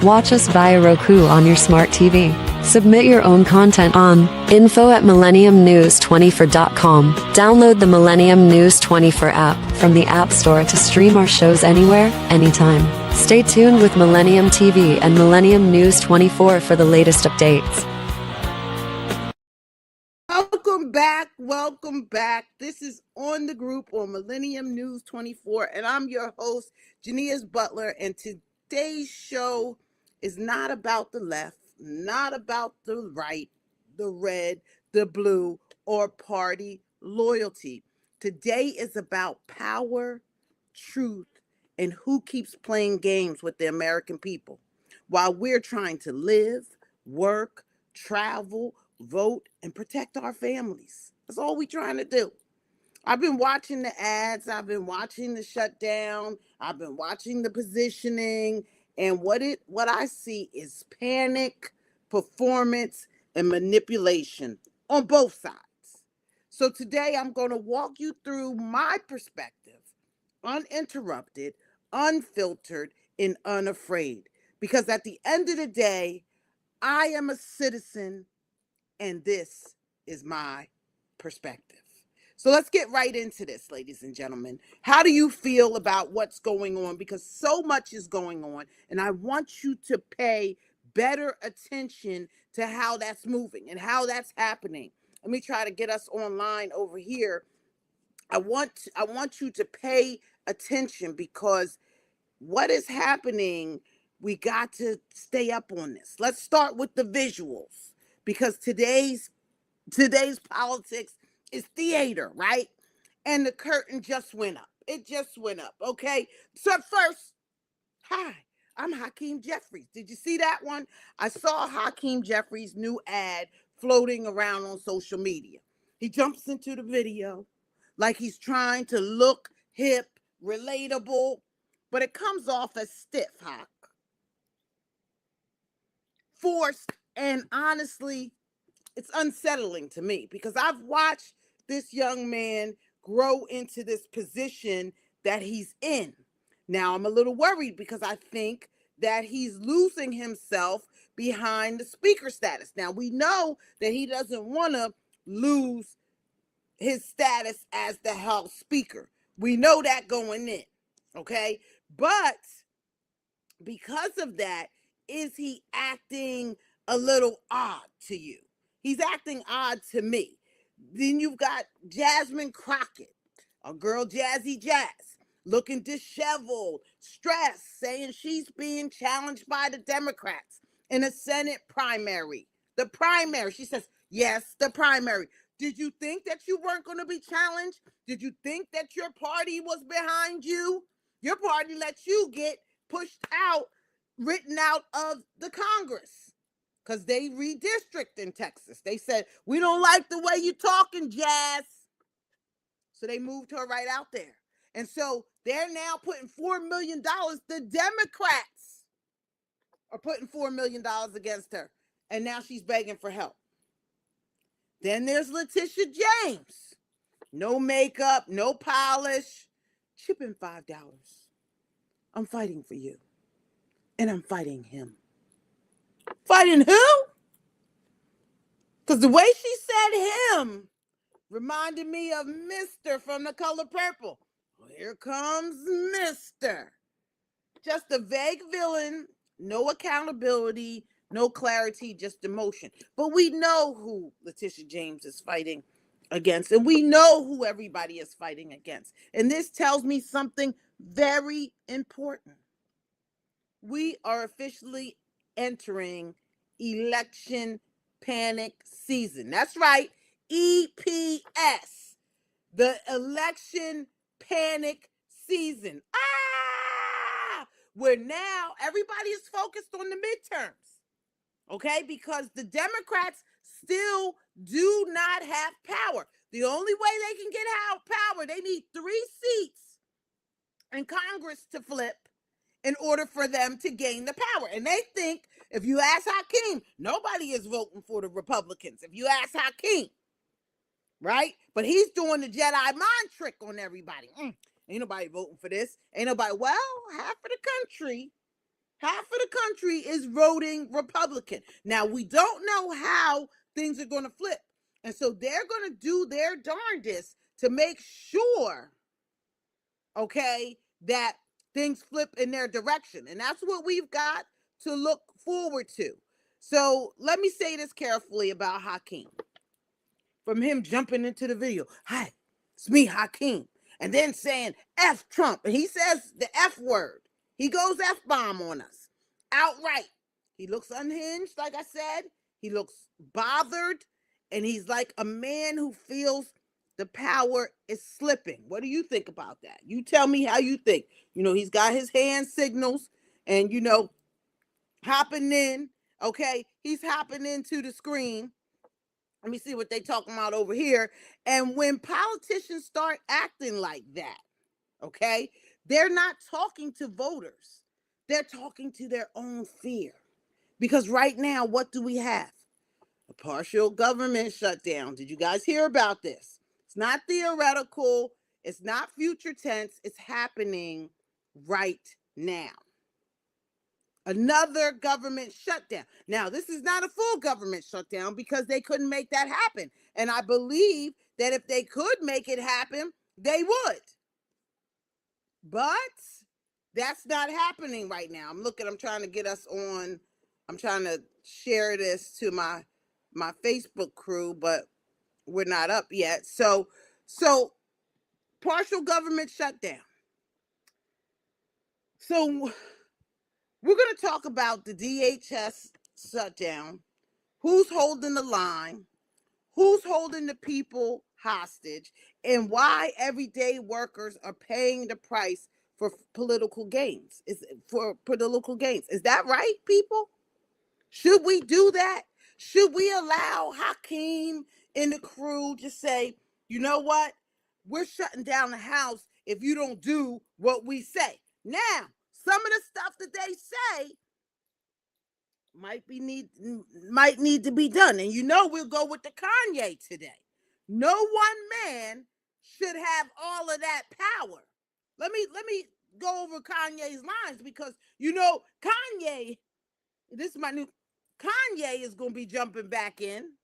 Watch us via Roku on your smart TV. Submit your own content on info@millenniumnews24.com. Download the Millennium News 24 app from the App Store to stream our shows anywhere, anytime. Stay tuned with Millennium TV and Millennium News 24 for the latest updates. Welcome back. This is On the Group on Millennium News 24, and I'm your host, Jineea Butler, and today's show is not about the left, not about the right, the red, the blue, or party loyalty. Today is about power, truth, and who keeps playing games with the American people while we're trying to live, work, travel, vote, and protect our families. That's all we're trying to do. I've been watching the ads. I've been watching the shutdown. I've been watching the positioning. And what I see is panic, performance, and manipulation on both sides. So today I'm going to walk you through my perspective, uninterrupted, unfiltered, and unafraid. Because at the end of the day, I am a citizen, and this is my perspective. So let's get right into this, ladies and gentlemen. How do you feel about what's going on? Because so much is going on, and I want you to pay better attention to how that's moving and how that's happening. Let me try to get us online over here. I want you to pay attention, because what is happening, we got to stay up on this. Let's start with the visuals, because today's politics is theater, right? And the curtain just went up. It just went up, okay? So first, hi, I'm Hakeem Jeffries. Did you see that one? I saw Hakeem Jeffries' new ad floating around on social media. He jumps into the video like he's trying to look hip, relatable, but it comes off as stiff, Hawk. Forced, and honestly, it's unsettling to me, because I've watched this young man grow into this position that he's in. Now, I'm a little worried, because I think that he's losing himself behind the speaker status. Now, we know that he doesn't want to lose his status as the House Speaker. We know that going in, okay? But because of that, is he acting a little odd to you? He's acting odd to me. Then you've got Jasmine Crockett, a girl Jazzy Jazz, looking disheveled, stressed, saying she's being challenged by the Democrats in a Senate primary. The primary. She says, yes, the primary. Did you think that you weren't going to be challenged? Did you think that your party was behind you? Your party let you get pushed out, written out of the Congress, because they redistrict in Texas. They said, we don't like the way you talking, Jazz. So they moved her right out there. And so they're now putting $4 million. The Democrats are putting $4 million against her. And now she's begging for help. Then there's Letitia James. No makeup, no polish. Chip in $5. I'm fighting for you. And I'm fighting him. Fighting who? Because the way she said him reminded me of Mr. from The Color Purple. Well, here comes Mr. Just a vague villain, no accountability, no clarity, just emotion. But we know who Letitia James is fighting against, and we know who everybody is fighting against. And this tells me something very important. We are officially entering election panic season. That's right, EPS, the election panic season. Where now everybody is focused on the midterms, okay? Because the Democrats still do not have power. The only way they can get out power, they need 3 seats in Congress to flip in order for them to gain the power. And they think, if you ask Hakeem, nobody is voting for the Republicans. If you ask Hakeem, right? But he's doing the Jedi mind trick on everybody. Ain't nobody voting for this. Ain't nobody, well, half of the country Half of the country is voting Republican. Now, we don't know how things are going to flip. And so they're going to do their darndest to make sure, okay, that things flip in their direction. And that's what we've got to look forward to. So let me say this carefully about Hakeem. From him jumping into the video, hi, it's me, Hakeem. And then saying F Trump. And he says the F word. He goes F-bomb on us outright. He looks unhinged, like I said. He looks bothered. And he's like a man who feels the power is slipping. What do you think about that? You tell me how you think. You know, he's got his hand signals and, you know, hopping in. Okay, he's hopping into the screen. Let me see what they talking about over here. And when politicians start acting like that, okay, they're not talking to voters. They're talking to their own fear. Because right now, what do we have? A partial government shutdown. Did you guys hear about this? It's not theoretical. It's not future tense. It's happening right now. Another government shutdown. Now, this is not a full government shutdown because they couldn't make that happen. And I believe that if they could make it happen, they would. But that's not happening right now. I'm trying to get us on. I'm trying to share this to my Facebook crew, but we're not up yet. So partial government shutdown. So we're going to talk about the DHS shutdown, who's holding the line, who's holding the people hostage, and why everyday workers are paying the price for political gains. Is that right, people? Should we do that? Should we allow Hakeem and the crew to say, you know what? We're shutting down the house if you don't do what we say. Now, some of the stuff that they say might need to be done. And you know we'll go with the Kanye today. No one man should have all of that power. Let me go over Kanye's lines because you know Kanye, this is my new Kanye is going to be jumping back in.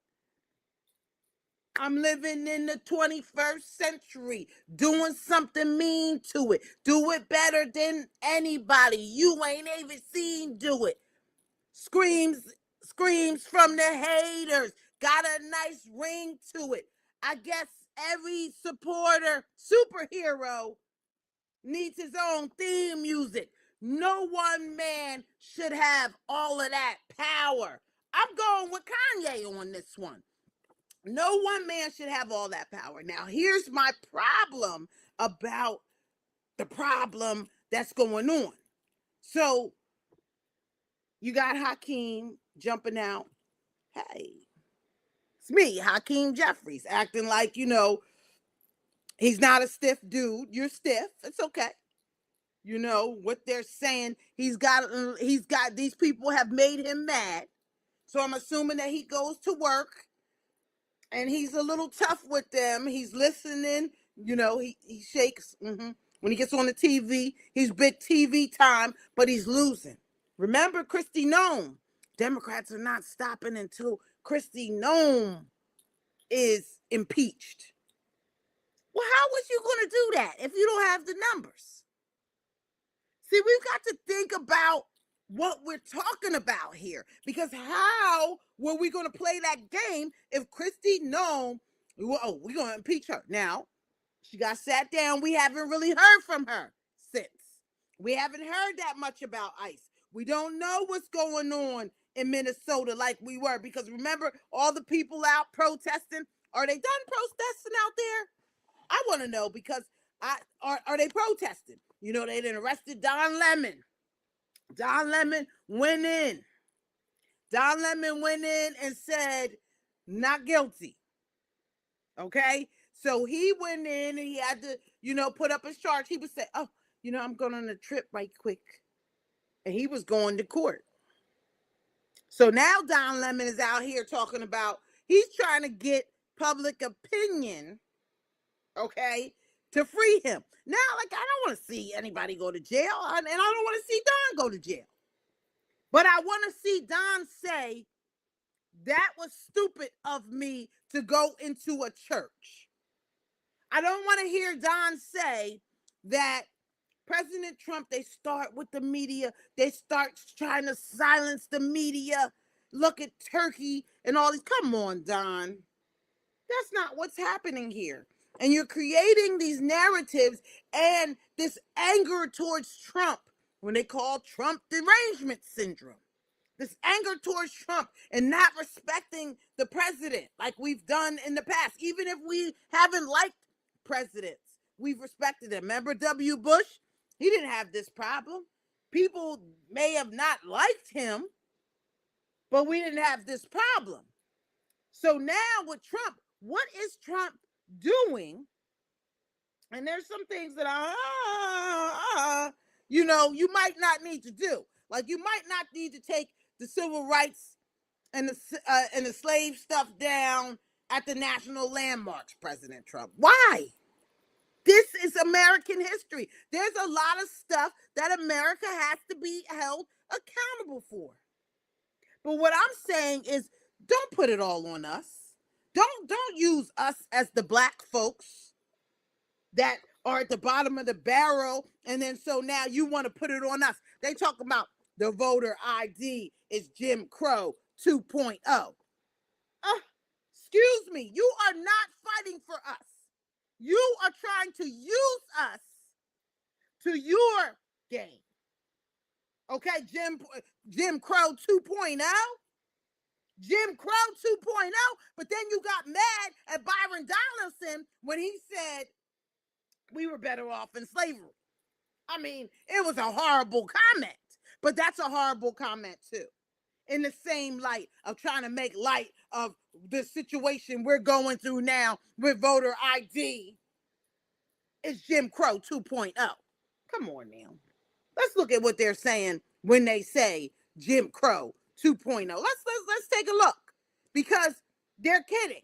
I'm living in the 21st century, doing something mean to it. Do it better than anybody. You ain't even seen do it. Screams from the haters. Got a nice ring to it. I guess every superhero needs his own theme music. No one man should have all of that power. I'm going with Kanye on this one. No one man should have all that power. Now, here's my problem about the problem that's going on. So, you got Hakeem jumping out. Hey, it's me, Hakeem Jeffries, acting like, you know, he's not a stiff dude. You're stiff. It's okay. You know, what they're saying, he's got these people have made him mad. So I'm assuming that he goes to work and he's a little tough with them. He's listening. You know, he shakes. When he gets on the TV, he's big TV time, but he's losing. Remember Kristi Noem. Democrats are not stopping until Kristi Noem is impeached. Well, how was you going to do that if you don't have the numbers? See, we've got to think about what we're talking about here. Because how were we going to play that game if Kristi Noem, we're going to impeach her. Now, she got sat down. We haven't really heard from her since. We haven't heard that much about ICE. We don't know what's going on in Minnesota like we were. Because remember, all the people out protesting, are they done protesting out there? I want to know because are they protesting? You know, they done arrested Don Lemon. Don Lemon went in. Don Lemon went in and said, not guilty. Okay? So he went in and he had to, you know, put up his charge. He would say, oh, you know, I'm going on a trip right quick. And he was going to court. So now Don Lemon is out here talking about, he's trying to get public opinion, okay, to free him. Now, like, I don't want to see anybody go to jail, and I don't want to see Don go to jail. But I want to see Don say, that was stupid of me to go into a church. I don't want to hear Don say that President Trump, they start with the media. They start trying to silence the media. Look at Turkey and all these. Come on, Don. That's not what's happening here. And you're creating these narratives and this anger towards Trump when they call Trump derangement syndrome. This anger towards Trump and not respecting the president like we've done in the past. Even if we haven't liked presidents, we've respected him. Remember W. Bush? He didn't have this problem. People may have not liked him, but we didn't have this problem. So now with Trump, what is Trump doing? And there's some things that you might not need to do. Like you might not need to take the civil rights and the slave stuff down at the national landmarks, President Trump. Why? This is American history. There's a lot of stuff that America has to be held accountable for. But what I'm saying is, don't put it all on us. Don't use us as the black folks that are at the bottom of the barrel, and then so now you want to put it on us. They talk about the voter ID is Jim Crow 2.0. Excuse me, you are not fighting for us. You are trying to use us to your game. Okay, Jim Crow 2.0? Jim Crow 2.0, but then you got mad at Byron Donaldson when he said we were better off in slavery. I mean, it was a horrible comment, but that's a horrible comment too. In the same light of trying to make light of the situation we're going through now with voter ID, it's Jim Crow 2.0. Come on now. Let's look at what they're saying when they say Jim Crow 2.0. Let's take a look, because they're kidding.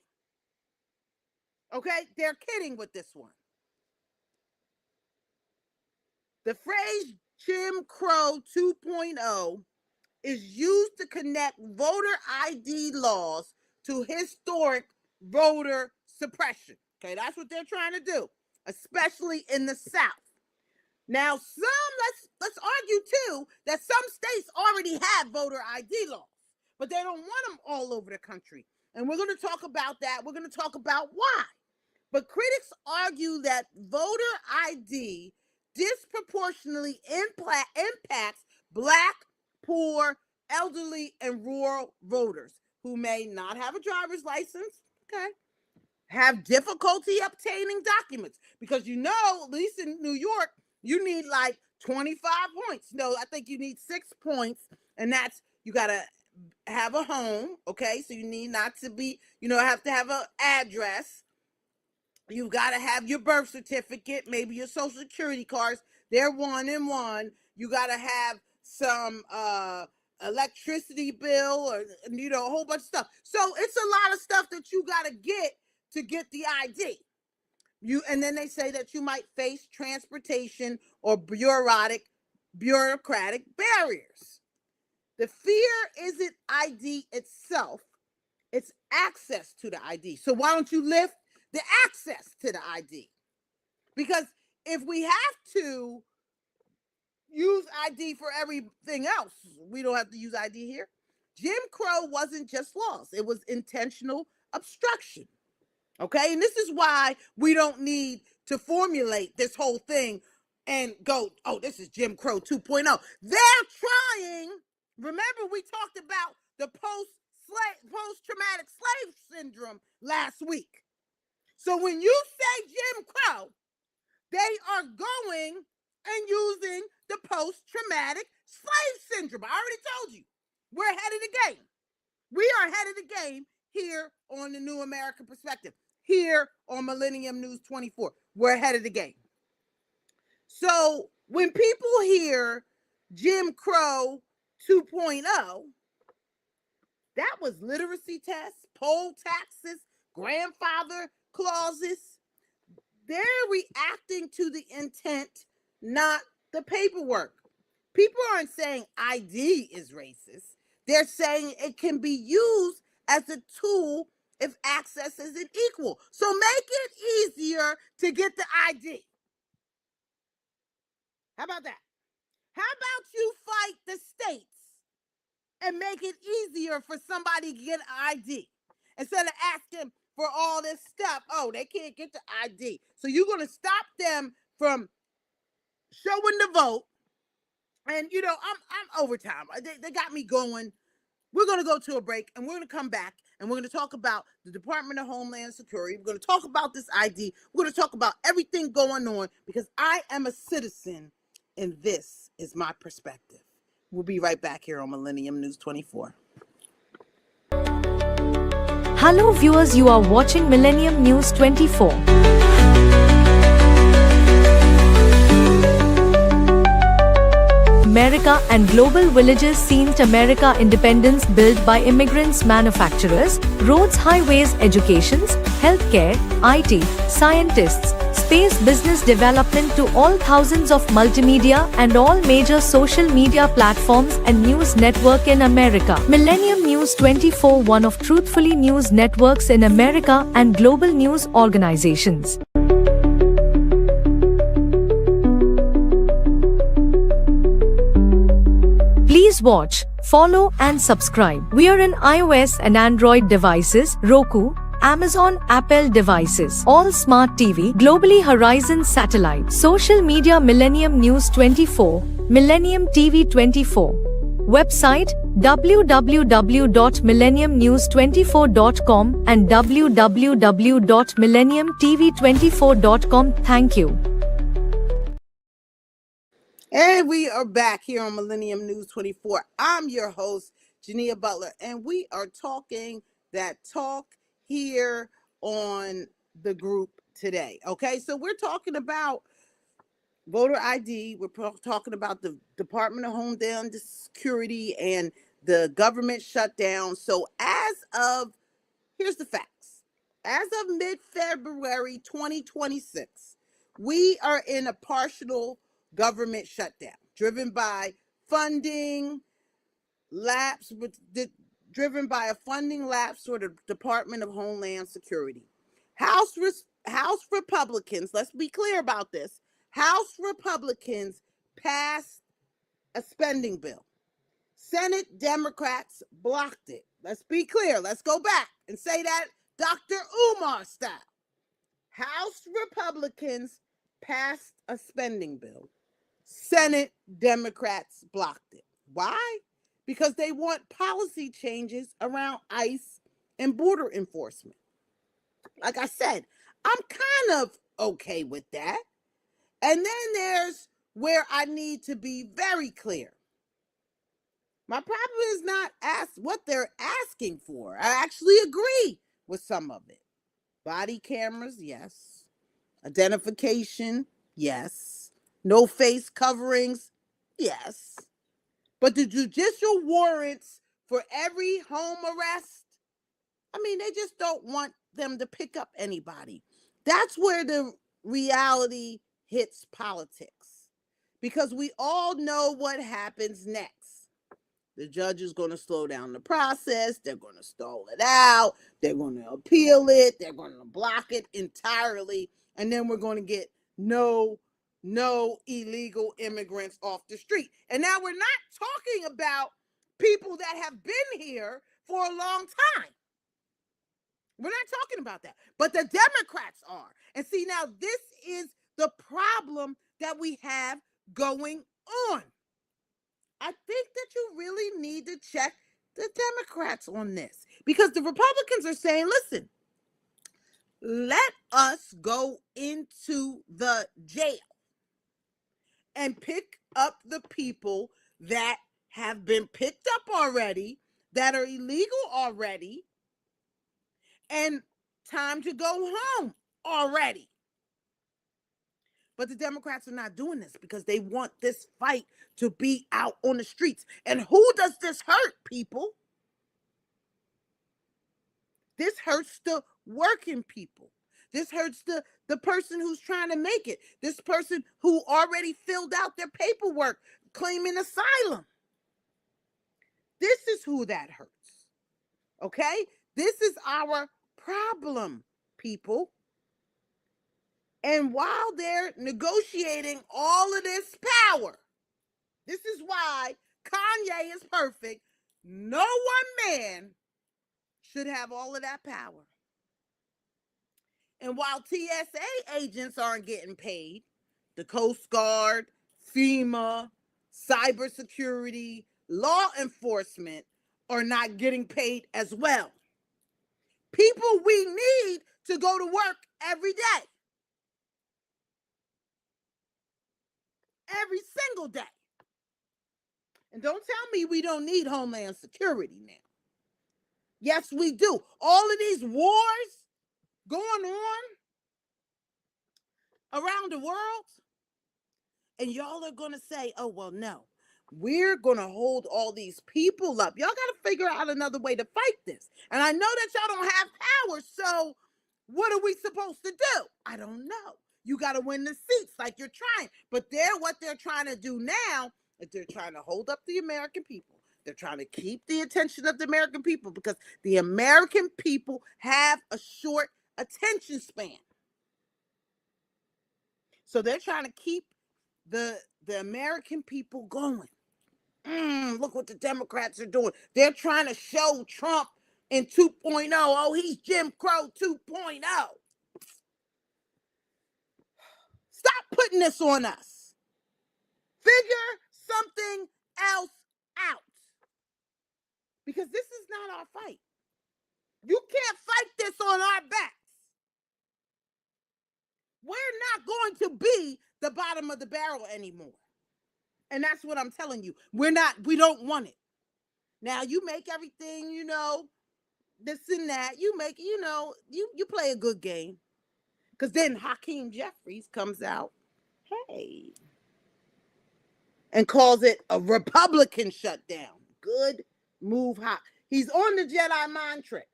Okay? They're kidding with this one. The phrase Jim Crow 2.0 is used to connect voter ID laws to historic voter suppression. Okay, that's what they're trying to do, especially in the South. Now, let's argue too that some states already have voter ID laws, but they don't want them all over the country. And we're going to talk about that. We're going to talk about why. But critics argue that voter ID disproportionately impacts Black, poor, elderly, and rural voters who may not have a driver's license, okay, have difficulty obtaining documents. Because at least in New York, you need like 25 points. No, I think you need 6 points, and that's you got to have a home, okay? So you need not to be, have to have an address. You've got to have your birth certificate, maybe your social security cards. They're 1 and 1. You got to have some electricity bill or, a whole bunch of stuff. So it's a lot of stuff that you got to get the ID. And then they say that you might face transportation or bureaucratic barriers. The fear isn't ID itself, it's access to the ID. So why don't you lift the access to the ID? Because if we have to use ID for everything else, we don't have to use ID here. Jim Crow wasn't just laws, it was intentional obstruction. Okay, and this is why we don't need to formulate this whole thing and go, oh, this is Jim Crow 2.0. They're trying. Remember, we talked about the post-traumatic slave syndrome last week. So when you say Jim Crow, they are going and using the post-traumatic slave syndrome. I already told you, we're ahead of the game. We are ahead of the game here on the New American Perspective, here on Millennium News 24. We're ahead of the game. So when people hear Jim Crow 2.0, that was literacy tests, poll taxes, grandfather clauses. They're reacting to the intent, not the paperwork. People aren't saying ID is racist. They're saying it can be used as a tool if access isn't equal. So make it easier to get the ID. How about that? How about you fight the states and make it easier for somebody to get an ID instead of asking for all this stuff? Oh, they can't get the ID. So you're going to stop them from showing the vote. And you know, I'm overtime. They got me going. We're going to go to a break and we're going to come back and we're going to talk about the Department of Homeland Security. We're going to talk about this ID. We're going to talk about everything going on because I am a citizen and this is my perspective. We'll be right back here on Millennium News 24. Hello viewers, you are watching Millennium News 24. America and global villages seen to America independence built by immigrants, manufacturers, roads, highways, educations, healthcare, IT, scientists, space, business development to all thousands of multimedia and all major social media platforms and news network in America. Millennium News 24, one of truthfully news networks in America and global news organizations. Please watch, follow and subscribe. We are in iOS and Android devices, Roku, Amazon, Apple devices, all smart TV, globally Horizon satellite, social media Millennium News 24, Millennium TV 24. Website www.millenniumnews24.com and www.millenniumtv24.com. Thank you. And we are back here on Millennium News 24. I'm your host, Jineea Butler, and we are talking that talk here on the group today. Okay, so we're talking about voter ID. We're talking about the Department of Homeland Security and the government shutdown. So here's the facts. As of mid-February 2026, we are in a partial government shutdown driven by funding lapse for the Department of Homeland Security. House Republicans, let's be clear about this. House Republicans passed a spending bill. Senate Democrats blocked it. Let's be clear. Let's go back and say that Dr. Umar style. House Republicans passed a spending bill. Senate Democrats blocked it. Why? Because they want policy changes around ICE and border enforcement. Like I said, I'm kind of okay with that. And then there's where I need to be very clear. My problem is not what they're asking for. I actually agree with some of it. Body cameras, yes. Identification, yes. No face coverings, yes. But the judicial warrants for every home arrest, I mean, they just don't want them to pick up anybody. That's where the reality hits politics. Because we all know what happens next. The judge is going to slow down the process. They're going to stall it out. They're going to appeal it. They're going to block it entirely. And then we're going to get no illegal immigrants off the street. And now we're not talking about people that have been here for a long time. We're not talking about that. But the Democrats are. And see, now this is the problem that we have going on. I think that you really need to check the Democrats on this because the Republicans are saying, listen, let us go into the jail and pick up the people that have been picked up already, that are illegal already, and time to go home already. But the Democrats are not doing this because they want this fight to be out on the streets. And who does this hurt, people? This hurts the working people. This hurts the person who's trying to make it. This person who already filled out their paperwork claiming asylum. This is who that hurts. Okay? This is our problem, people. And while they're negotiating all of this power, this is why Kanye is perfect. No one man should have all of that power. And while TSA agents aren't getting paid, the Coast Guard, FEMA, cybersecurity, law enforcement are not getting paid as well. People we need to go to work every day. Every single day. And don't tell me we don't need Homeland Security now. Yes, we do. All of these wars going on around the world, and y'all are going to say, oh, well, no, we're going to hold all these people up. Y'all got to figure out another way to fight this. And I know that y'all don't have power, so what are we supposed to do? I don't know. You got to win the seats like you're trying. But what they're trying to do now is they're trying to hold up the American people. They're trying to keep the attention of the American people because the American people have a short attention span. So they're trying to keep the American people going. Look what the Democrats are doing. They're trying to show Trump in 2.0. Oh, he's Jim Crow 2.0. Stop putting this on us. Figure something else out. Because this is not our fight. You can't fight this on our backs. We're not going to be the bottom of the barrel anymore. And that's what I'm telling you. We don't want it. Now, you make everything, this and that. You make, you play a good game. Because then Hakeem Jeffries comes out, hey, and calls it a Republican shutdown. Good move, He's on the Jedi mind trick.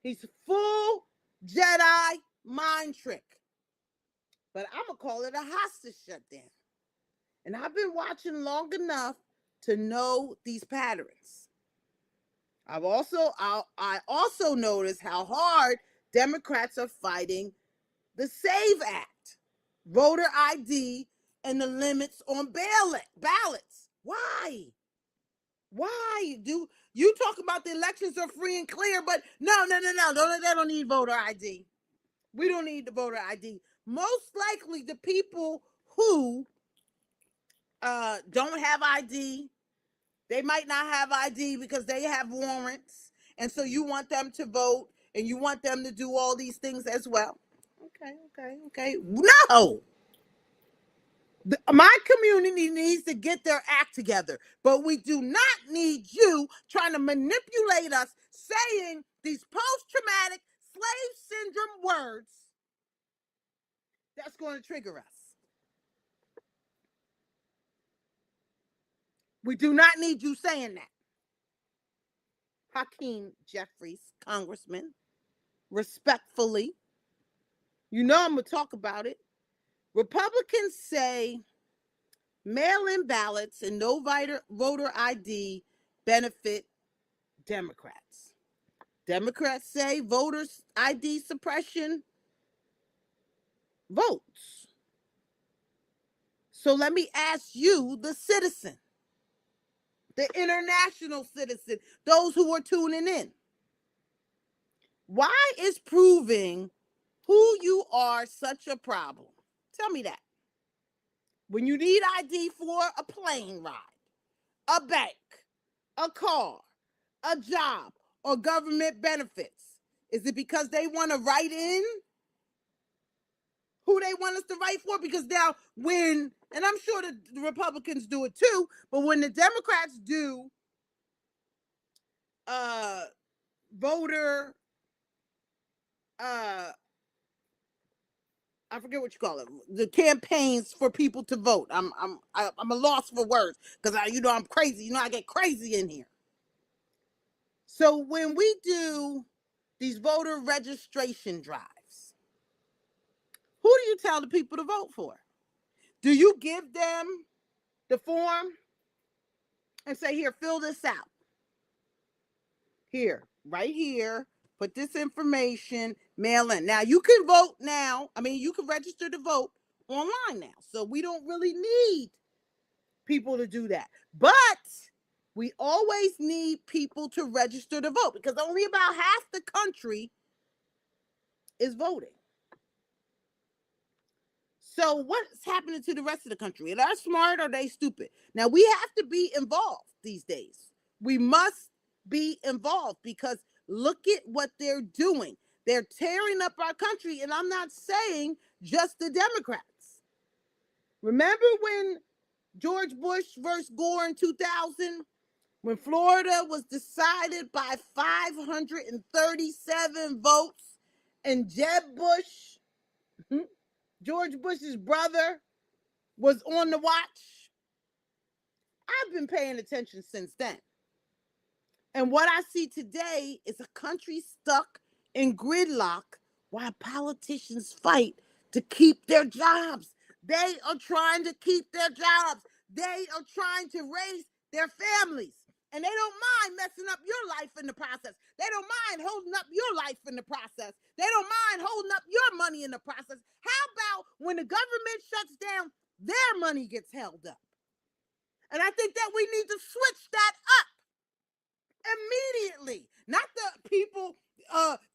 He's full Jedi mind trick. But I'm going to call it a hostage shutdown. And I've been watching long enough to know these patterns. I also noticed how hard Democrats are fighting the SAVE Act, voter ID, and the limits on ballots. Why? Do you talk about the elections are free and clear, but no, they don't need voter ID. We don't need the voter ID. Most likely the people who don't have ID, they might not have ID because they have warrants, and so you want them to vote and you want them to do all these things as well. Okay. No! My community needs to get their act together, but we do not need you trying to manipulate us, saying these post-traumatic slave syndrome words that's going to trigger us. We do not need you saying that. Hakeem Jeffries, Congressman, respectfully, I'm going to talk about it. Republicans say mail-in ballots and no voter ID benefit Democrats. Democrats say voters ID suppression votes. So let me ask you, the citizen, the international citizen, those who are tuning in, why is proving who you are such a problem? Tell me that. When you need ID for a plane ride, a bank, a car, a job, or government benefits, is it because they want to write in who they want us to write for? Because now and I'm sure the Republicans do it too, but when the Democrats do voter, I forget what you call it, the campaigns for people to vote. I'm a loss for words because I'm crazy. I get crazy in here. So when we do these voter registration drives, who do you tell the people to vote for? Do you give them the form and say, here, fill this out. Here, right here, put this information, mail in. Now, you can vote now. I mean, you can register to vote online now. So we don't really need people to do that. But we always need people to register to vote because only about half the country is voting. So what's happening to the rest of the country? Are they smart or are they stupid? Now, we have to be involved these days. We must be involved because look at what they're doing. They're tearing up our country, and I'm not saying just the Democrats. Remember when George Bush versus Gore in 2000, when Florida was decided by 537 votes, and Jeb Bush, George Bush's brother, was on the watch? I've been paying attention since then. And what I see today is a country stuck in gridlock while politicians fight to keep their jobs. They are trying to keep their jobs. They are trying to raise their families. And they don't mind messing up your life in the process. They don't mind holding up your life in the process. They don't mind holding up your money in the process. How about when the government shuts down, their money gets held up? And I think that we need to switch that up immediately. Not the people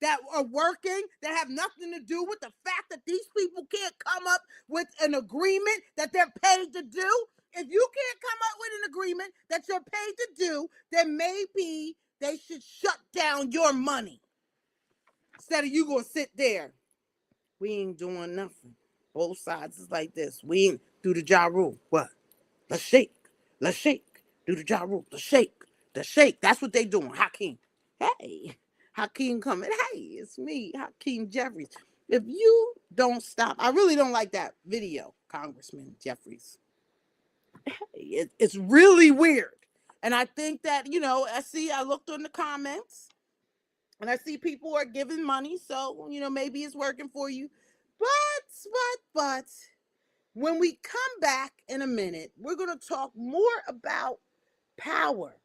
that are working, that have nothing to do with the fact that these people can't come up with an agreement that they're paid to do. If you can't come up with an agreement that you're paid to do, then maybe they should shut down your money. Instead of you going to sit there. We ain't doing nothing. Both sides is like this. We ain't do the Ja Rule. What? Let's shake. Let's shake. Do the Ja Rule. The shake. The shake. That's what they doing. Hakeem. Hey. Hakeem coming. Hey, it's me, Hakeem Jeffries. If you don't stop, I really don't like that video, Congressman Jeffries. It's really weird. And I think that, I looked on the comments and I see people are giving money. So, maybe it's working for you. But when we come back in a minute, we're going to talk more about power,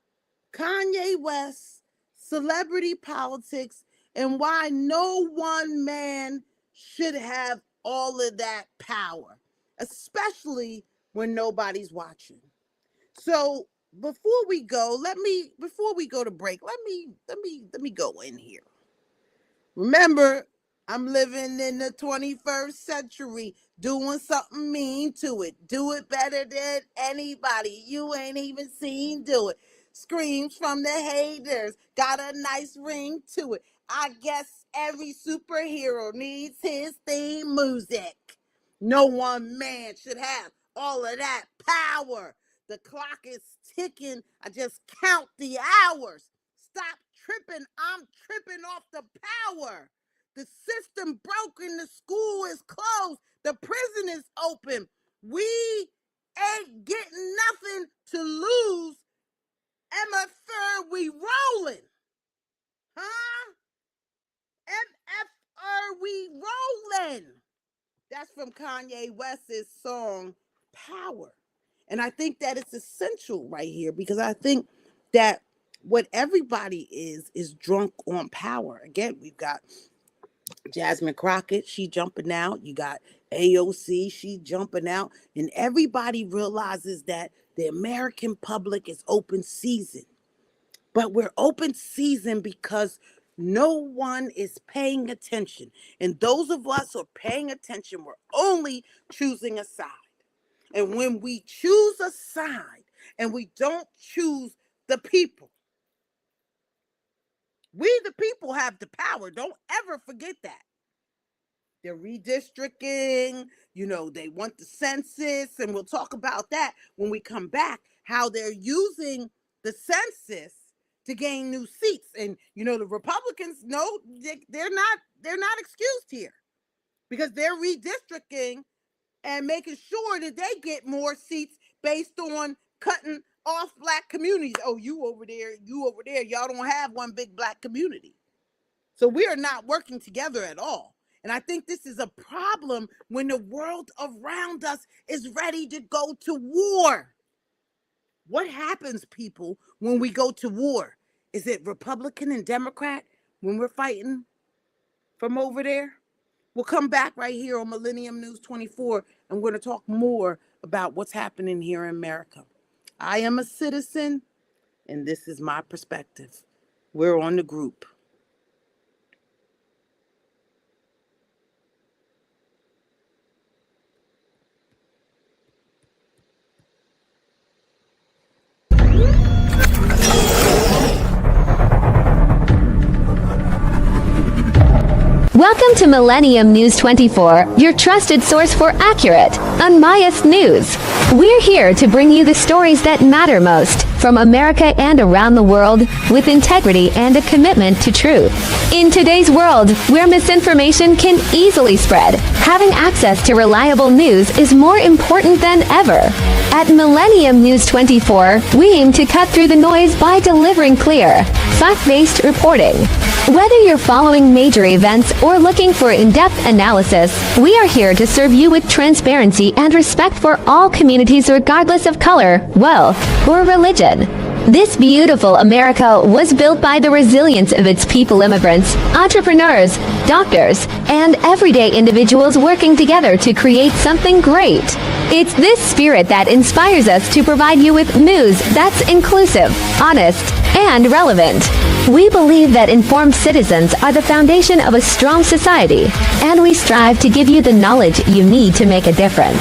Kanye West, celebrity politics, and why no one man should have all of that power, especially when nobody's watching. So before we go to break, let me go in here. Remember, I'm living in the 21st century, doing something mean to it. Do it better than anybody you ain't even seen do it. Screams from the haters, got a nice ring to it. I guess every superhero needs his theme music. No one man should have all of that power. The clock is ticking. I just count the hours. Stop tripping. I'm tripping off the power. The system broken. The school is closed. The prison is open. We ain't getting nothing to lose. MFR, we rolling. Huh? MFR, we rolling. That's from Kanye West's song, Power. And I think that it's essential right here because I think that what everybody is drunk on power. Again, we've got Jasmine Crockett, she jumping out. You got AOC, she jumping out. And everybody realizes that the American public is open season. But we're open season because no one is paying attention. And those of us who are paying attention, we're only choosing a side. And when we choose a side and we don't choose the people, we the people have the power. Don't ever forget that. They're redistricting, they want the census, and we'll talk about that when we come back, how they're using the census to gain new seats. And, the Republicans, no, they're not excused here because they're redistricting and making sure that they get more seats based on cutting off black communities. Oh, you over there, y'all don't have one big black community. So we are not working together at all. And I think this is a problem when the world around us is ready to go to war. What happens, people, when we go to war? Is it Republican and Democrat when we're fighting from over there? We'll come back right here on Millennium News 24, and we're going to talk more about what's happening here in America. I am a citizen, and this is my perspective. We're on the group. Welcome to Millennium News 24, your trusted source for accurate, unbiased news. We're here to bring you the stories that matter most from America and around the world with integrity and a commitment to truth. In today's world, where misinformation can easily spread, having access to reliable news is more important than ever. At Millennium News 24, we aim to cut through the noise by delivering clear, fact-based reporting. Whether you're following major events or looking for in-depth analysis, we are here to serve you with transparency and respect for all communities regardless of color, wealth, or religion. This beautiful America was built by the resilience of its people, immigrants, entrepreneurs, doctors, and everyday individuals working together to create something great. It's this spirit that inspires us to provide you with news that's inclusive, honest, and relevant. We believe that informed citizens are the foundation of a strong society, and we strive to give you the knowledge you need to make a difference.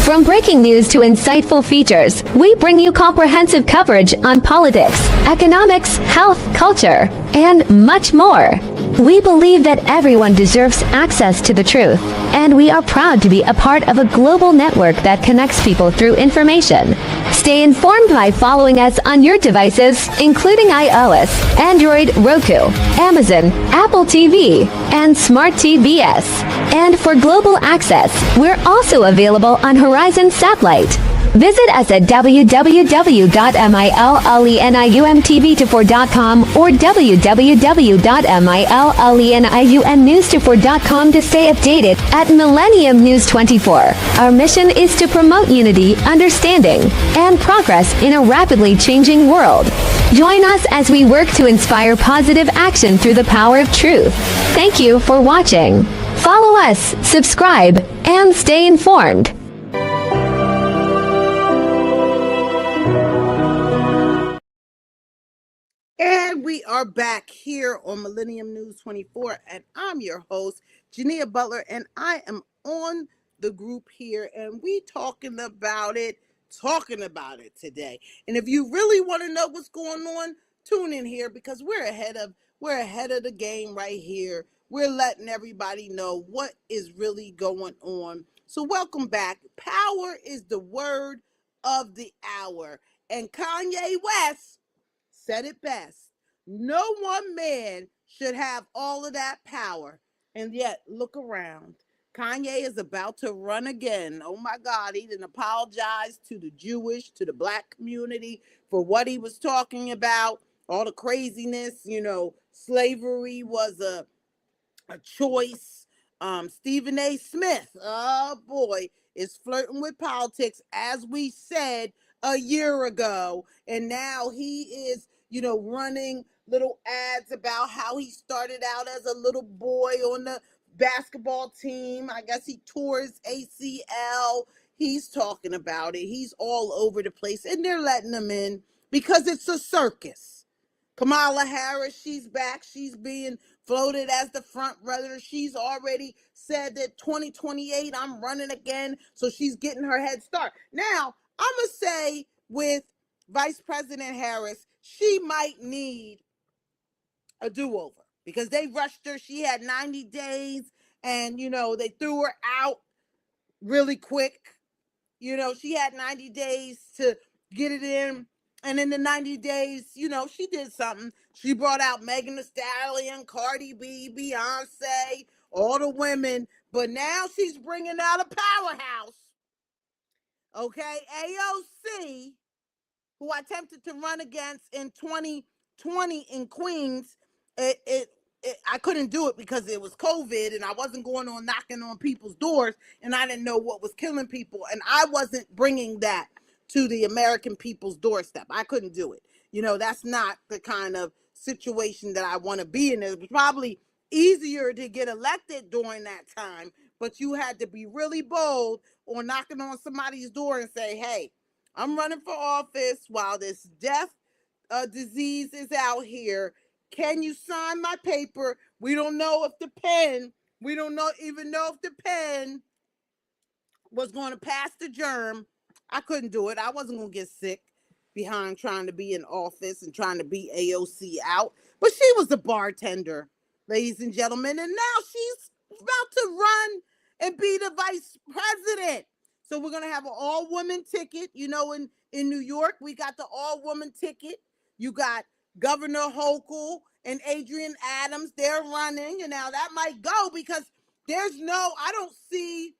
From breaking news to insightful features, we bring you comprehensive coverage on politics, economics, health, culture, and much more. We believe that everyone deserves access to the truth, and we are proud to be a part of a global network that connects people through information. Stay informed by following us on your devices, including iOS, Android, Roku, Amazon, Apple TV, and Smart TVS. And for global access, we're also available on Horizon Satellite. Visit us at www.MillenniumTV24.com or www.MillenniumNews24.com to stay updated at Millennium News 24. Our mission is to promote unity, understanding, and progress in a rapidly changing world. Join us as we work to inspire positive action through the power of truth. Thank you for watching. Follow us, subscribe, and stay informed. And we are back here on Millennium News 24, and I'm your host, Jineea Butler, and I am on the group here, and we talking about it today. And if you really want to know what's going on, tune in here because we're ahead of the game right here. We're letting everybody know what is really going on. So welcome back. Power is the word of the hour, and Kanye West said it best. No one man should have all of that power. And yet, look around. Kanye is about to run again. Oh my God, he didn't apologize to the Jewish, to the black community for what he was talking about. All the craziness, slavery was a choice. Stephen A. Smith, oh boy, is flirting with politics, as we said a year ago. And now he is, running little ads about how he started out as a little boy on the basketball team. I guess he tore his ACL. He's talking about it. He's all over the place. And they're letting him in because it's a circus. Kamala Harris, she's back. She's being floated as the front runner. She's already said that 2028, I'm running again. So she's getting her head start. Now, I'm going to say with Vice President Harris, she might need a do-over because they rushed her. She had 90 days and, they threw her out really quick. She had 90 days to get it in. And in the 90 days, she did something. She brought out Megan Thee Stallion, Cardi B, Beyonce, all the women. But now she's bringing out a powerhouse. Okay, AOC, who I attempted to run against in 2020 in Queens, I couldn't do it because it was COVID and I wasn't going on knocking on people's doors and I didn't know what was killing people and I wasn't bringing that to the American people's doorstep. I couldn't do it. That's not the kind of situation that I want to be in. It was probably easier to get elected during that time, but you had to be really bold on knocking on somebody's door and say, hey, I'm running for office while this death disease is out here. Can you sign my paper? We don't know if the pen was going to pass the germ. I couldn't do it. I wasn't going to get sick behind trying to be in office and trying to beat AOC out. But she was the bartender, ladies and gentlemen. And now she's about to run and be the vice president. So we're going to have an all-woman ticket. In New York, we got the all-woman ticket. You got Governor Hochul and Adrian Adams. They're running. And now that might go because I don't see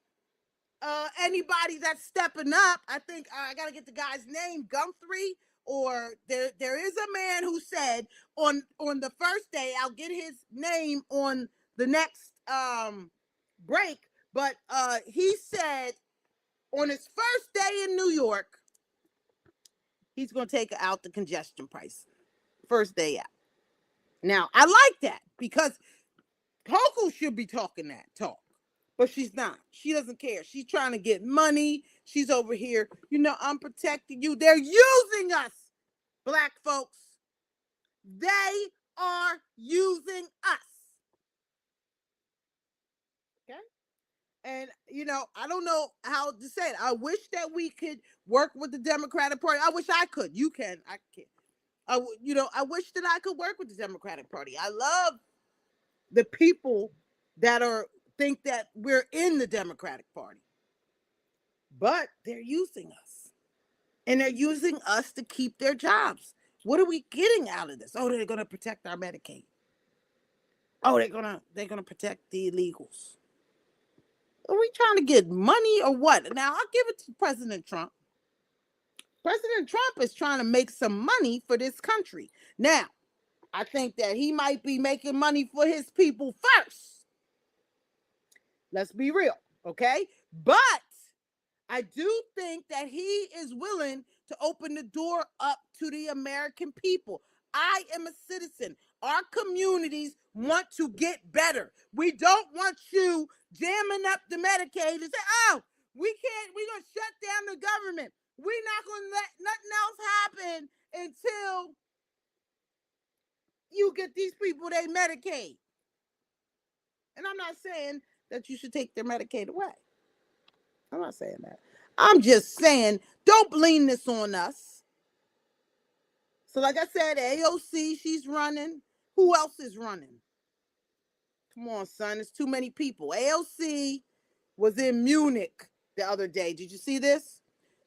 anybody that's stepping up. I think I got to get the guy's name, Guthrie, or there is a man who said on the first day, I'll get his name on the next break, but he said on his first day in New York, he's going to take out the congestion price. First day out. Now, I like that because Hochul should be talking that talk. But she's not. She doesn't care. She's trying to get money. She's over here. I'm protecting you. They're using us, Black folks. They are using us. Okay? And, I don't know how to say it. I wish that we could work with the Democratic Party. I wish I could. You can. I can't. I wish that I could work with the Democratic Party. I love the people that think that we're in the Democratic Party. But they're using us. And they're using us to keep their jobs. What are we getting out of this? Oh, they're going to protect our Medicaid. Oh, they're going to protect the illegals. Are we trying to get money or what? Now, I'll give it to President Trump. President Trump is trying to make some money for this country. Now, I think that he might be making money for his people first. Let's be real, okay? But I do think that he is willing to open the door up to the American people. I am a citizen. Our communities want to get better. We don't want you jamming up the Medicaid and say, oh, we're going to shut down the government. We're not going to let nothing else happen until you get these people their Medicaid. And I'm not saying that you should take their Medicaid away. I'm not saying that. I'm just saying, don't lean this on us. So like I said, AOC, she's running. Who else is running? Come on, son. It's too many people. AOC was in Munich the other day. Did you see this?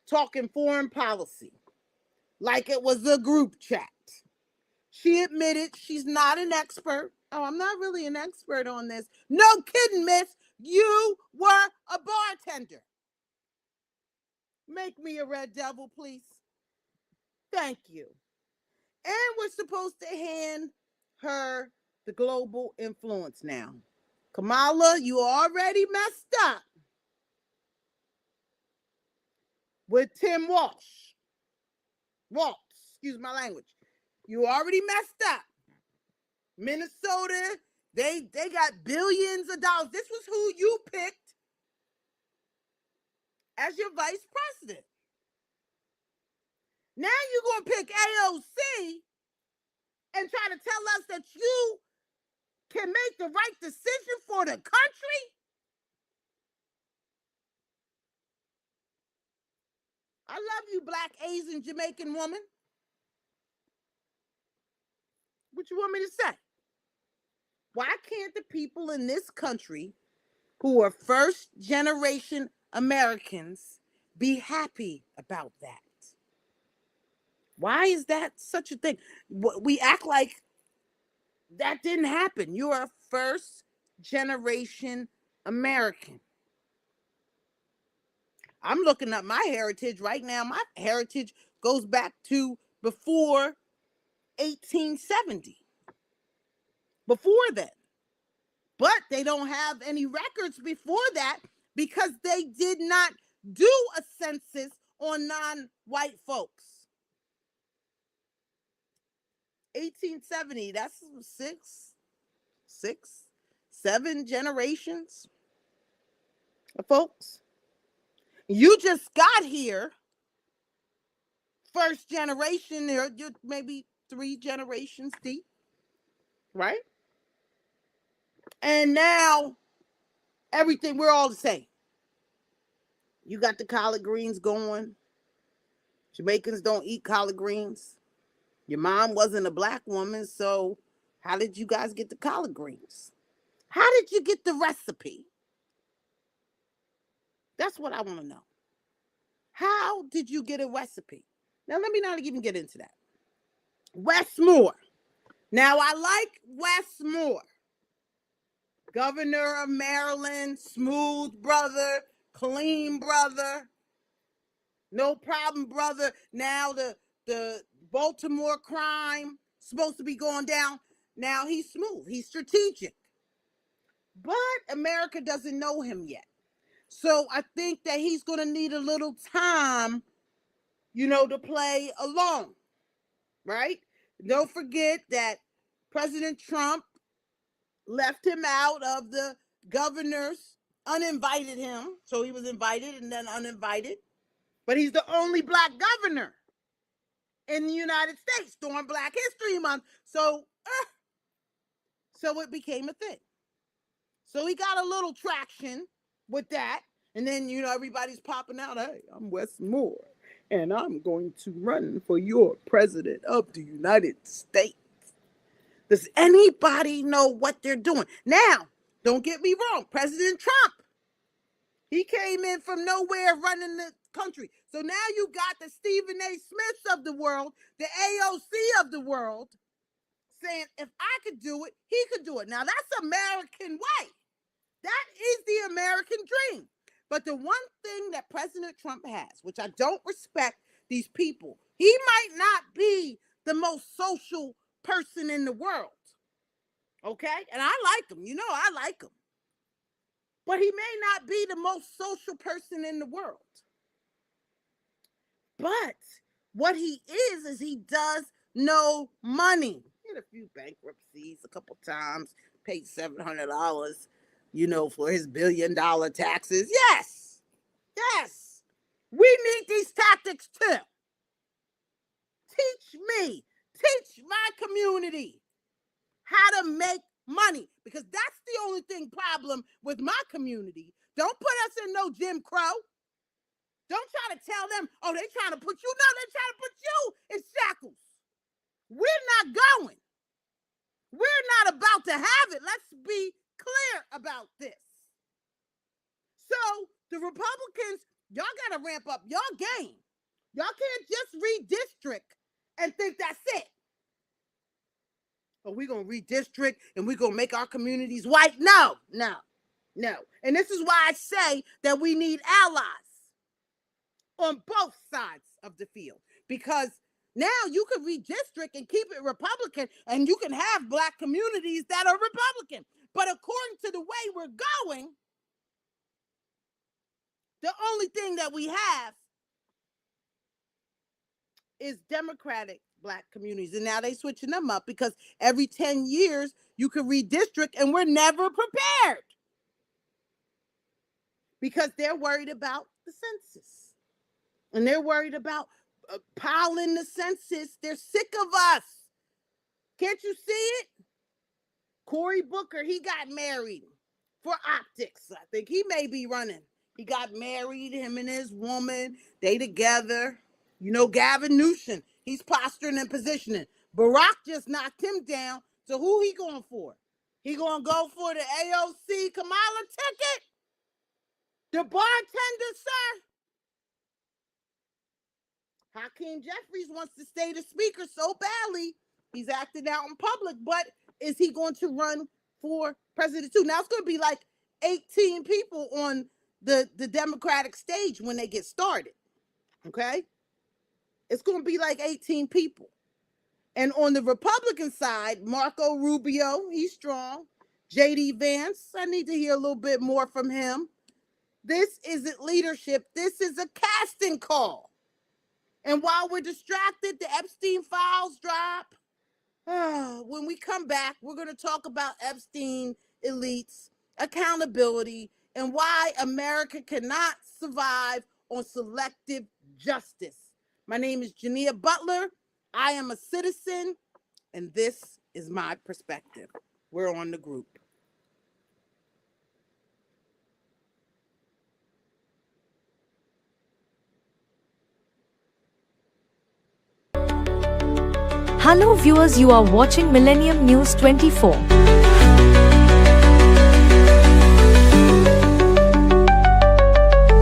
Talking foreign policy like it was a group chat. She admitted she's not an expert. Oh, I'm not really an expert on this. No kidding, miss. You were a bartender. Make me a red devil, please. Thank you. And we're supposed to hand her the global influence now. Kamala, you already messed up with Tim Walsh. Excuse my language. You already messed up. Minnesota, they got billions of dollars. This was who you picked as your vice president. Now you're going to pick AOC and try to tell us that you can make the right decision for the country? I love you, Black, Asian, Jamaican woman. What you want me to say? Why can't the people in this country who are first generation Americans be happy about that? Why is that such a thing? We act like that didn't happen. You are a first generation American. I'm looking up my heritage right now. My heritage goes back to before 1870. Before then. But they don't have any records before that because they did not do a census on non-white folks. 1870, that's seven generations of folks. You just got here, first generation, you're maybe 3 generations deep, right? And now everything, we're all the same. You got the collard greens going. Jamaicans don't eat collard greens. Your mom wasn't a black woman, so how did you guys get the collard greens? How did you get the recipe? That's what I want to know. How did you get a recipe? Now, let me not even get into that. Westmore. Now, I like Westmore. Governor of Maryland, smooth brother, clean brother, no problem brother. Now the Baltimore crime supposed to be going down. Now he's smooth, he's strategic. But America doesn't know him yet. So I think that he's going to need a little time, to play along, right? Don't forget that President Trump left him out of the governors, uninvited him. So he was invited and then uninvited. But he's the only black governor in the United States during Black History Month. So it became a thing. So he got a little traction with that. And then, everybody's popping out, hey, I'm Westmore, and I'm going to run for your president of the United States. Does anybody know what they're doing? Now, don't get me wrong, President Trump, he came in from nowhere running the country. So now you got the Stephen A. Smiths of the world, the AOC of the world, saying, if I could do it, he could do it. Now, that's American way. That is the American dream. But the one thing that President Trump has, which I don't respect these people, he might not be the most social person in the world. Okay? And I like him. I like him. But he may not be the most social person in the world. But what he is he does know money. He had a few bankruptcies a couple times, paid $700, for his $1 billion taxes. Yes. We need these tactics too. Teach my community how to make money, because that's the only problem with my community. Don't put us in no Jim Crow. Don't try to tell them, oh, they're trying to put you. No, they're trying to put you in shackles. We're not going. We're not about to have it. Let's be clear about this. So the Republicans, y'all got to ramp up y'all game. Y'all can't just redistrict and think that's it. Oh, we're going to redistrict and we're going to make our communities white. No. And this is why I say that we need allies on both sides of the field, because now you can redistrict and keep it Republican, and you can have black communities that are Republican. But according to the way we're going, the only thing that we have is Democratic black communities. And now they're switching them up, because every 10 years you can redistrict, and we're never prepared, because they're worried about the census. And they're worried about piling the census. They're sick of us. Can't you see it? Cory Booker, he got married for optics. I think he may be running. He got married, him and his woman, they together. Gavin Newsom, he's posturing and positioning. Barack just knocked him down. So who he going for? He going to go for the AOC Kamala ticket? The bartender, sir? Hakeem Jeffries wants to stay the speaker so badly. He's acting out in public, but is he going to run for president too? Now it's going to be like 18 people on the Democratic stage when they get started. Okay? It's going to be like 18 people. And on the Republican side, Marco Rubio, he's strong. J.D. Vance, I need to hear a little bit more from him. This isn't leadership. This is a casting call. And while we're distracted, the Epstein files drop. When we come back, we're going to talk about Epstein elites, accountability, and why America cannot survive on selective justice. My name is Jineea Butler. I am a citizen, and this is my perspective. We're on the group. Hello viewers, you are watching Millennium News 24.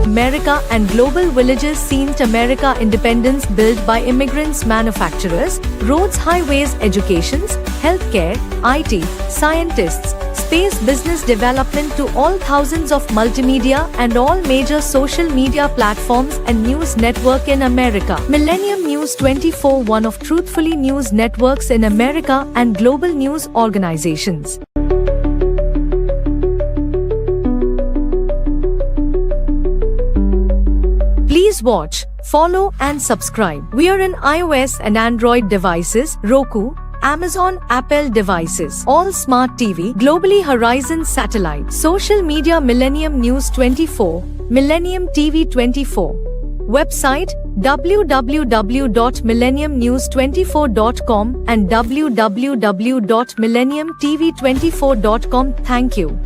America and global villages seen to America independence built by immigrants, manufacturers, roads, highways, educations, healthcare, IT, scientists, space business development to all thousands of multimedia and all major social media platforms and news network in America. Millennium News 24, one of truthfully news networks in America and global news organizations. Please watch, follow and subscribe. We are in iOS and Android devices, Roku, Amazon, Apple devices, all smart TV, globally Horizon satellite, social media Millennium News 24, MillenniumTV 24. Website www.millenniumnews24.com and www.millenniumtv24.com. Thank you.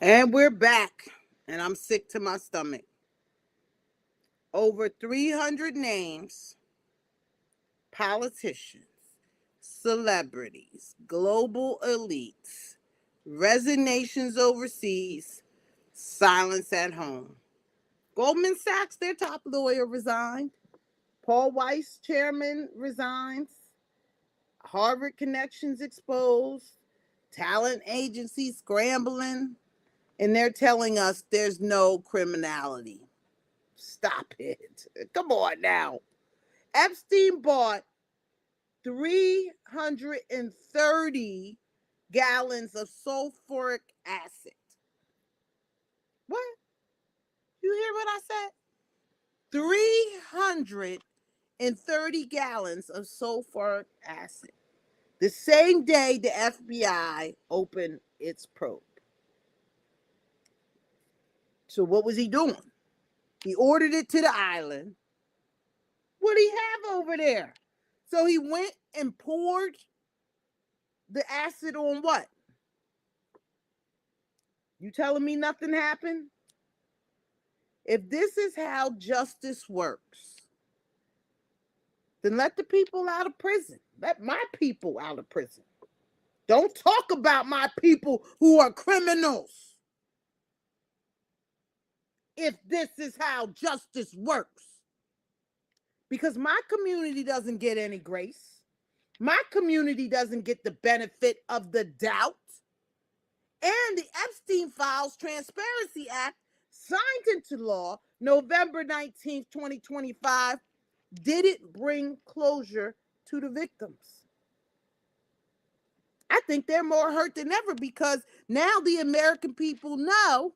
And we're back. And I'm sick to my stomach. Over 300 names, politicians, celebrities, global elites, resignations overseas, silence at home. Goldman Sachs, their top lawyer, resigned. Paul Weiss, chairman, resigns. Harvard connections exposed. Talent agencies scrambling. And they're telling us there's no criminality. Stop it. Come on now. Epstein bought 330 gallons of sulfuric acid. What? You hear what I said? 330 gallons of sulfuric acid. The same day the FBI opened its probe. So what was he doing? He ordered it to the island. What did he have over there? So he went and poured the acid on what? You telling me nothing happened? If this is how justice works, then let the people out of prison. Let my people out of prison. Don't talk about my people who are criminals. If this is how justice works. Because my community doesn't get any grace. My community doesn't get the benefit of the doubt. And the Epstein Files Transparency Act, signed into law November 19th, 2025, didn't bring closure to the victims. I think they're more hurt than ever because now the American people know.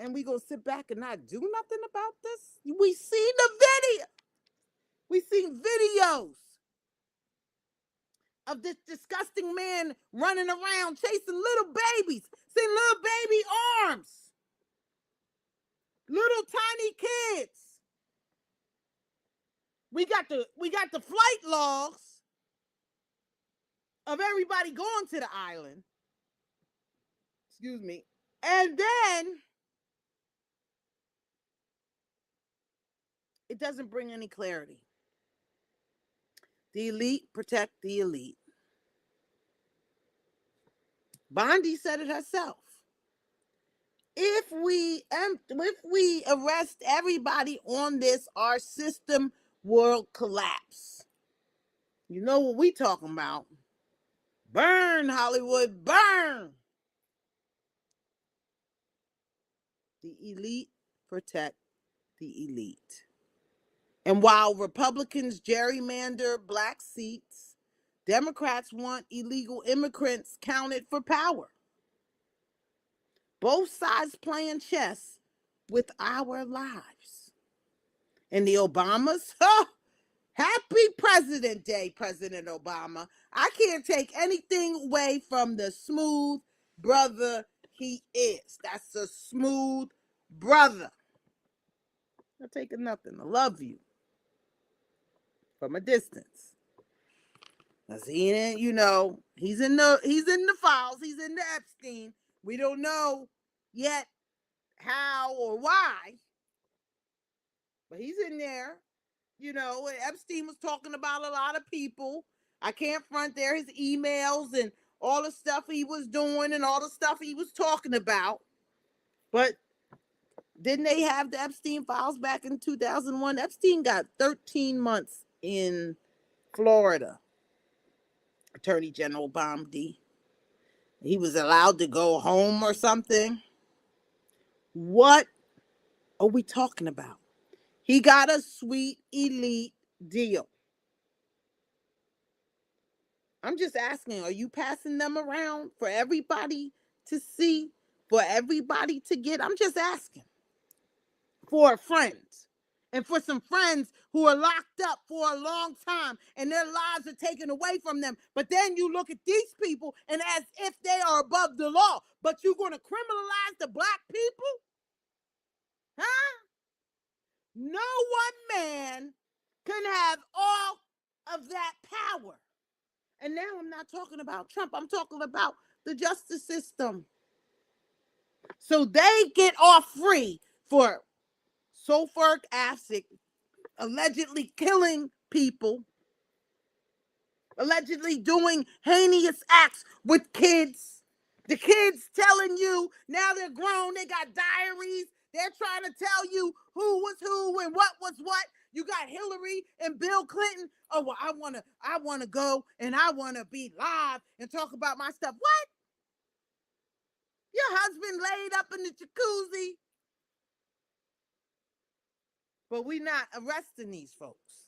And we gonna sit back and not do nothing about this? We seen the video. We seen videos of this disgusting man running around chasing little babies, seeing little baby arms, little tiny kids. We got the flight logs of everybody going to the island. Excuse me. And then it doesn't bring any clarity. The elite protect the elite. Bondi said it herself. If we arrest everybody on this, our system will collapse. You know what we talking about? Burn, Hollywood, burn. The elite protect the elite. And while Republicans gerrymander black seats, Democrats want illegal immigrants counted for power. Both sides playing chess with our lives. And the Obamas, happy President Day, President Obama. I can't take anything away from the smooth brother he is. That's a smooth brother. Not taking nothing. I love you from a distance. Cause he ain't, he's in the files. He's in the Epstein. We don't know yet how or why, but he's in there. Epstein was talking about a lot of people. I can't front there his emails and all the stuff he was doing and all the stuff he was talking about. But didn't they have the Epstein files back in 2001? Epstein got 13 months in Florida. Attorney General Bombay. He was allowed to go home or something. What are we talking about? He got a sweet elite deal. I'm just asking, are you passing them around for everybody to see, for everybody to get? I'm just asking for friends. And for some friends who are locked up for a long time and their lives are taken away from them. But then you look at these people and as if they are above the law. But you're going to criminalize the black people? Huh? No one man can have all of that power. And now I'm not talking about Trump. I'm talking about the justice system. So they get off free for sulfuric acid, allegedly killing people, allegedly doing heinous acts with kids. The kids telling you, now they're grown, they got diaries. They're trying to tell you who was who and what was what. You got Hillary and Bill Clinton. Oh, well, I want to go and I want to be live and talk about my stuff. What? Your husband laid up in the jacuzzi. But we're not arresting these folks.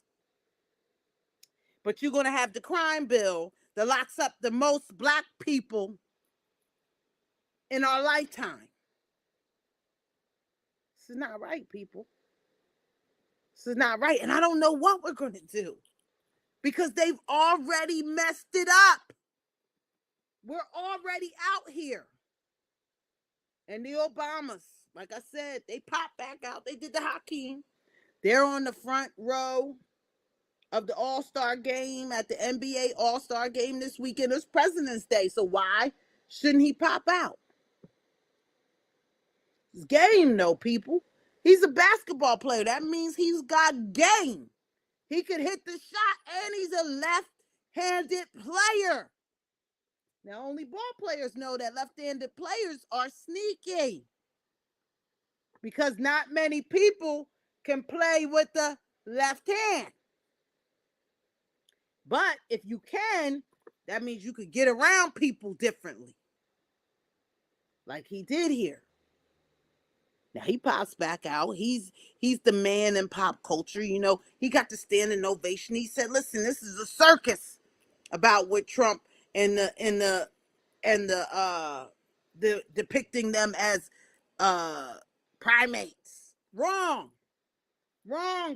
But you're going to have the crime bill that locks up the most black people in our lifetime. This is not right, people. This is not right. And I don't know what we're going to do because they've already messed it up. We're already out here. And the Obamas, like I said, they popped back out. They did the Hakeem. They're on the front row of the All-Star game at the NBA All-Star game this weekend. It's President's Day, so why shouldn't he pop out? It's game, though, people. He's a basketball player. That means he's got game. He could hit the shot, and he's a left-handed player. Now, only ball players know that left-handed players are sneaky because not many people can play with the left hand. But if you can, that means you could get around people differently. Like he did here. Now he pops back out. He's the man in pop culture. He got to standing ovation. He said, listen, this is a circus about what Trump and the depicting them as primates. Wrong.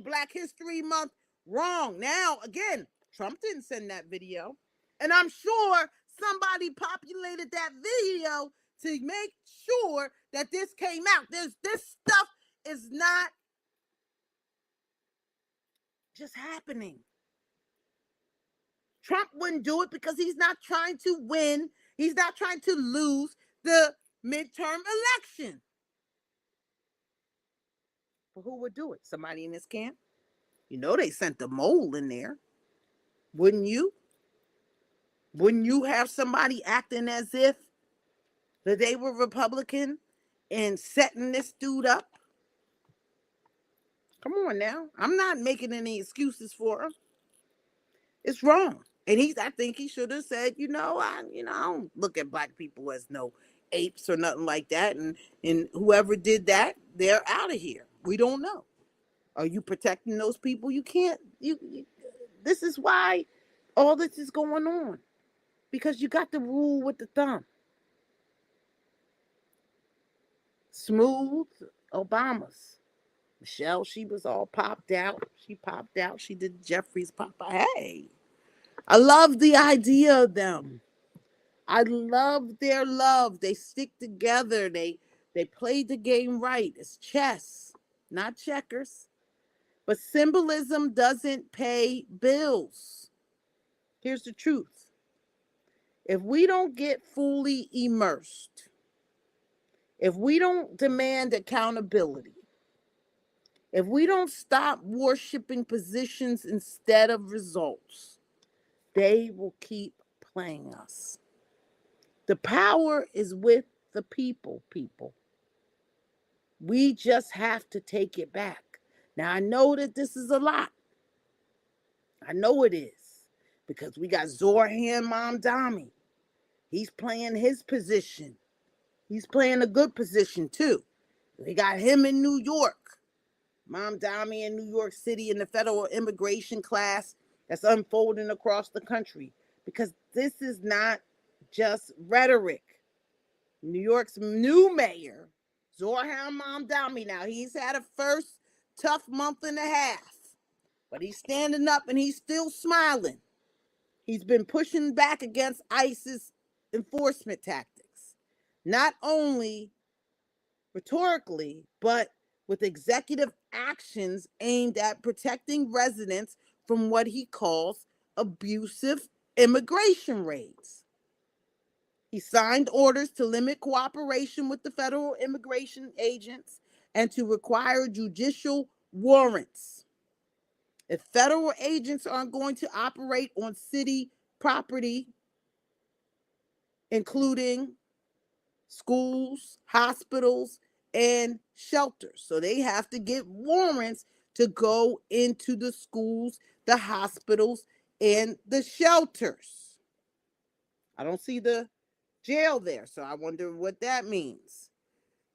Black History Month. Wrong. Now, again, Trump didn't send that video. And I'm sure somebody populated that video to make sure that this came out. This stuff is not just happening. Trump wouldn't do it because he's not trying to win. He's not trying to lose the midterm election. But who would do it? Somebody in his camp? They sent the mole in there. Wouldn't you? Wouldn't you have somebody acting as if that they were Republican and setting this dude up? Come on now. I'm not making any excuses for him. It's wrong. And I think he should have said, I don't look at black people as no apes or nothing like that. And whoever did that, they're out of here. We don't know. Are you protecting those people? You can't. This is why all this is going on. Because you got to rule with the thumb. Smooth Obama's. Michelle, she was all popped out. She popped out. She did Jeffrey's pop out. Hey, I love the idea of them. I love their love. They stick together. They played the game right. It's chess, not checkers. But symbolism doesn't pay bills. Here's the truth. If we don't get fully immersed, if we don't demand accountability, if we don't stop worshiping positions instead of results, they will keep playing us. The power is with the people. We just have to take it back. Now, I know that this is a lot. I know it is. Because we got Zoran Mamdani. He's playing his position. He's playing a good position, too. We got him in New York. Mamdani in New York City in the federal immigration class that's unfolding across the country. Because this is not just rhetoric. New York's new mayor, Zoran Mamdani, now he's had a first tough month and a half, but he's standing up and he's still smiling. He's been pushing back against ICE's enforcement tactics, not only rhetorically, but with executive actions aimed at protecting residents from what he calls abusive immigration raids. He signed orders to limit cooperation with the federal immigration agents and to require judicial warrants. If federal agents aren't going to operate on city property, including schools, hospitals, and shelters, so they have to get warrants to go into the schools, the hospitals, and the shelters. I don't see the jail there, so I wonder what that means.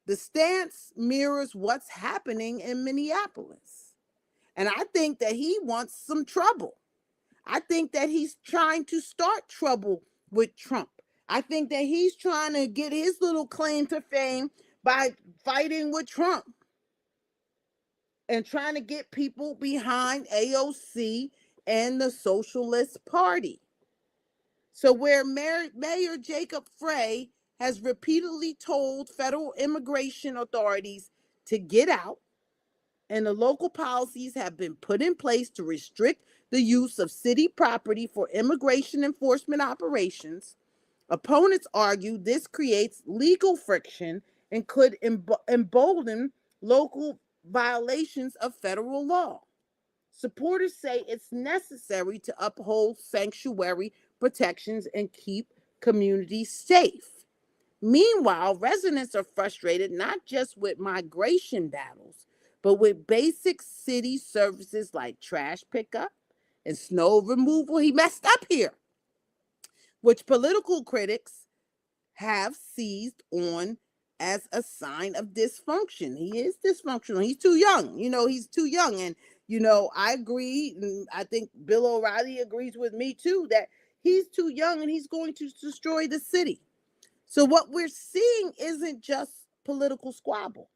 The stance mirrors what's happening in Minneapolis. And I think that he wants some trouble. I think that he's trying to start trouble with Trump. I think that he's trying to get his little claim to fame by fighting with Trump and trying to get people behind AOC and the Socialist Party. So where Mayor Jacob Frey has repeatedly told federal immigration authorities to get out, and the local policies have been put in place to restrict the use of city property for immigration enforcement operations, opponents argue this creates legal friction and could embolden local violations of federal law. Supporters say it's necessary to uphold sanctuary protections and keep communities safe. Meanwhile, residents are frustrated not just with migration battles, but with basic city services like trash pickup and snow removal. He messed up here, which political critics have seized on as a sign of dysfunction. He is dysfunctional. He's too young. He's too young. And, I agree. And I think Bill O'Reilly agrees with me, too, that he's too young and he's going to destroy the city. So what we're seeing isn't just political squabble.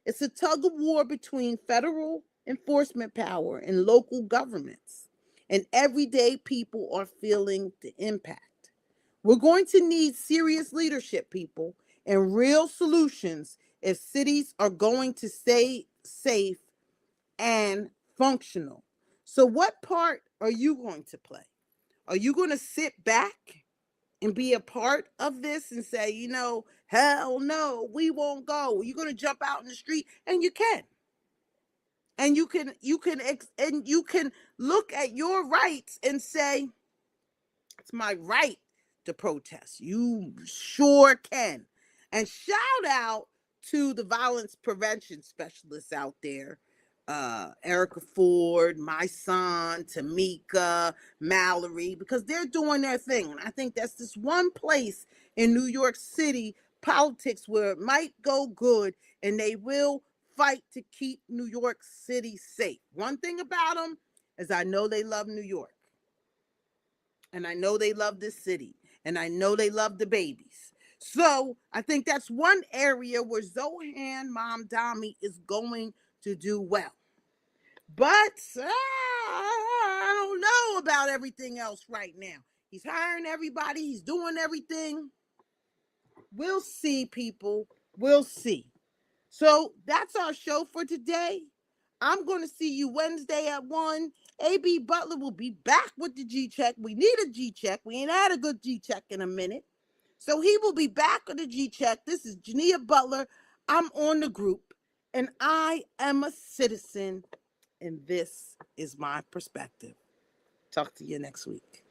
It's a tug of war between federal enforcement power and local governments. And everyday people are feeling the impact. We're going to need serious leadership, people, and real solutions if cities are going to stay safe and functional. So what part are you going to play? Are you going to sit back and be a part of this and say, hell no, we won't go? You're going to jump out in the street, and you can. And you can look at your rights and say, it's my right to protest. You sure can. And shout out to the violence prevention specialists out there. Erica Ford, my son, Tamika, Mallory, because they're doing their thing. And I think that's this one place in New York City politics where it might go good and they will fight to keep New York City safe. One thing about them is I know they love New York. And I know they love this city. And I know they love the babies. So I think that's one area where Zohan Mom Dami is going to do well. But I don't know about everything else right now. He's hiring everybody. He's doing everything. We'll see, people. We'll see. So that's our show for today. I'm going to see you Wednesday at 1. A.B. Butler will be back with the G-Check. We need a G-Check. We ain't had a good G-Check in a minute. So he will be back with the G-Check. This is Jineea Butler. I'm on the group, and I am a citizen, and this is my perspective. Talk to you next week.